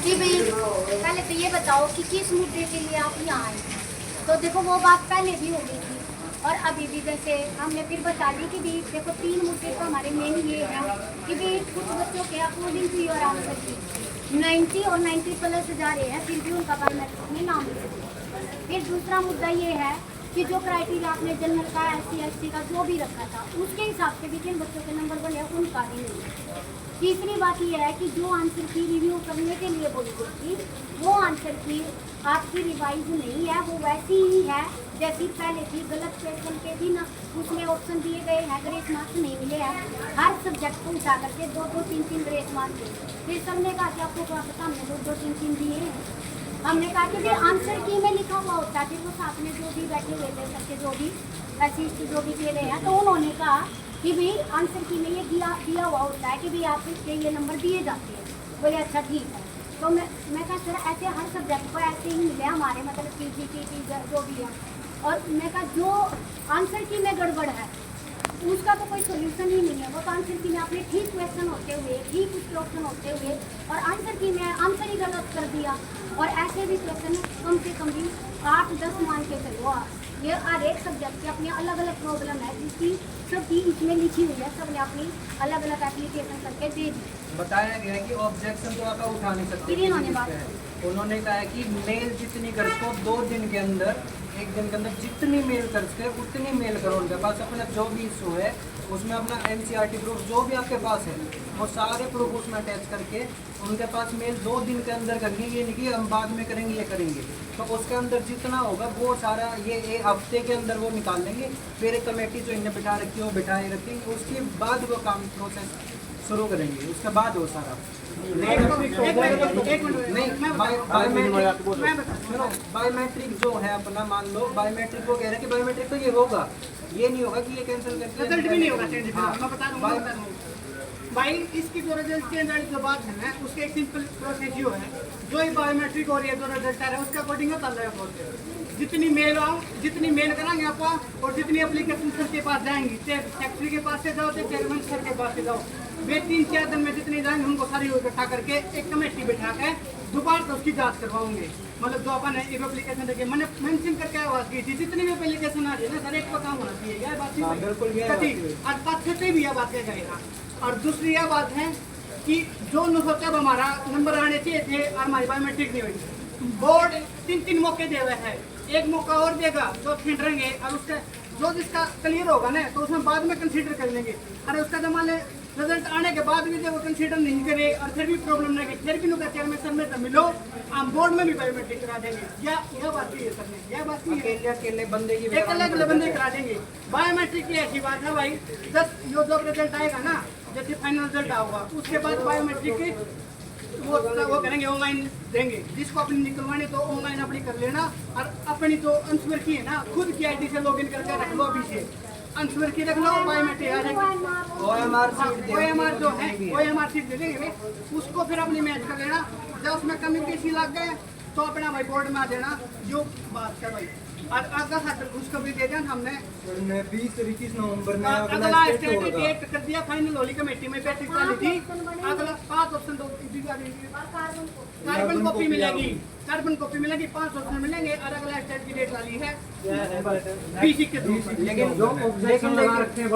जी भाई, पहले तो ये बताओ कि किस मुद्दे के लिए आप यहाँ आए। तो देखो वो बात पहले भी हो गई थी और अभी भी जैसे हमने फिर बता दी कि भी देखो 3 मुद्दे तो हमारे मेन ये है कि भी कुछ बच्चों के अकॉर्डिंग टू योर आंसर की 90 और 90 प्लस जा रहे हैं, फिर भी उनका बायोमेट्रिक में नाम नहीं सकते। फिर दूसरा मुद्दा ये है कि जो क्राइटेरिया आपने जनरल का SC का जो भी रखा था उसके हिसाब से भी जिन बच्चों के नंबर बने उनका भी नहीं। तीसरी बात यह है कि जो आंसर की रिव्यू करने के लिए बोली गई थी वो आंसर की आपकी रिवाइज नहीं है, वो वैसी ही है जैसी पहले थी। गलत क्वेश्चन के भी ना उसमें ऑप्शन दिए गए हैं, ग्रेस मार्क्स नहीं मिले हैं। हर सब्जेक्ट को उठा करके 2-2, 3-3 ग्रेस मार्क्स दिए। फिर सबने कहा कि आपको क्या पता, हमने 2-2, 3-3 दिए हैं। हमने कहा कि फिर आंसर की में लिखा हुआ होता है, फिर वो साथ में जो भी बैठे हुए थे सबके जो भी ऐसी जो भी दे रहे हैं, तो उन्होंने कहा कि भाई आंसर की में ये दिया हुआ होता है कि भाई आपके ये नंबर दिए जाते हैं। बोले अच्छा ठीक है। तो मैं कहा सर ऐसे हर सब्जेक्ट को ऐसे ही मिले हमारे, मतलब PGT जो भी है। और मैं कहा जो आंसर की में गड़बड़ है उसका तो कोई सोल्यूशन ही नहीं है। वो तो आंसर की में आपने ठीक क्वेश्चन होते हुए, ठीक उसके ऑप्शन होते हुए और आंसर की में आंसर ही गलत कर दिया। और ऐसे भी क्वेश्चन कम से कम भी 8-10 मान के चलो। ये हर एक सब्जेक्ट की अपनी अलग अलग प्रॉब्लम है जिसकी सबकी इसमें लिखी हुई है, सबने अपनी अलग अलग एप्लीकेशन करके दे दी। बताया गया है कि ऑब्जेक्शन तो आप उठा नहीं सकते। फिर इन्होंने बात उन्होंने कहा है कि मेल जितनी कर सको 2 दिन के अंदर, 1 दिन के अंदर जितनी मेल कर सके उतनी मेल करो उनके पास। अपना जो भी इशू है उसमें अपना NCERT प्रूफ जो भी आपके पास है वो सारे प्रूफ उसमें अटैच करके उनके पास मेल 2 दिन के अंदर करनी है। ये नहीं कि हम बाद में करेंगे, ये करेंगे। तो उसके अंदर जितना होगा वो सारा ये 1 हफ्ते के अंदर वो निकाल लेंगे। फिर एक कमेटी जो इन्हें बिठा रखी है वो बिठाए रखेंगे, उसके बाद वो काम प्रोसेस शुरू करेंगे। उसके बाद वो सारा बायोमेट्रिक जो है अपना, मान लो बायोमेट्रिक वो कह रहे हैं कि बायोमेट्रिक तो ये होगा, ये नहीं होगा कि ये कैंसिल करके रिजल्ट भी नहीं होगा चेंज। मैं बता दूं भाई, इसकी जो रिजल्ट चेंज वाली जो बात है ना, उसके एक सिंपल प्रोसेस जो है, जो ही बायोमेट्रिक और ये जो रिजल्ट आ रहा है उसके अकॉर्डिंग चल रहा है प्रोसेस। जितनी मेल कराएंगे आपको और जितनी एप्लीकेशन सर के पास जाएंगी, चाहे सेक्रेटरी के पास से जाओ चाहे चेयरमैन सर के पास से जाओ, वे 3-4 दिन में जितने जाएंगे उनको सारी इकट्ठा करके एक कमेटी बैठा के दोबारा तो उसकी जांच करवाओगे। मतलब जो अपन एक एप्लीकेशन देखिए मैंने मेंशन करके आवाज की थी, जितनी भी एप्लीकेशन आ रही है ना सर, एक को काम होना चाहिए। यह बात बिल्कुल और पाँच से भी यह बात कह जाएगा। और दूसरी यह बात है कि जो जब हमारा नंबर आने चाहिए थे और हमारी बायोमेट्रिक नहीं हुई, बोर्ड 3 मौके दे हुए हैं, एक मौका और देगा जो छिंटेंगे और उसका जो जिसका क्लियर होगा ना तो उसमें बाद में कंसीडर कर लेंगे। अरे उसका जब मान ले रिजल्ट आने के बाद भी जब वो कंसीडर नहीं करे और फिर भी प्रॉब्लम नहीं, फिर भी लोग चेयरमैन सर में तो मिलो, हम बोर्ड में भी बायोमेट्रिक करा देंगे। यह बात नहीं है सर ने, यह बात नहीं है अकेले बंदे की अकेले बंदे करा देंगे। बायोमेट्रिक की ऐसी बात है भाई, जो रिजल्ट आएगा ना, जैसे फाइनल रिजल्ट आएगा उसके बाद बायोमेट्रिक वो करेंगे, ऑनलाइन देंगे। जिसको अपनी निकलवानी तो ऑनलाइन अपनी कर लेना और अपनी जो आंसर की है ना खुद की ID से लॉगिन करके रख लो। अभी से आंसर की रख लो, बायोमेट्रिक आ जाएगी। OMR जो है OMR सीट दे देंगे, उसको फिर अपनी मैच कर लेना। जब उसमें कमी पेशी लग गए तो अपना भाई बोर्ड में आ देना, जो बात है भाई। और अगला साथ उसको भी दे दें हमने 20-21 नवंबर में अगला स्टेट डेट कर दिया फाइनल होली कमेटी में बैठक वाली थी। अगला 5 ऑप्शन दो, कार्बन कॉपी मिलेगी, 5 ऑप्शन मिलेंगे और अगला स्टेट की डेट वाली है 20-21। लेकिन जो ऑब्जेक्शन लगा रखे हैं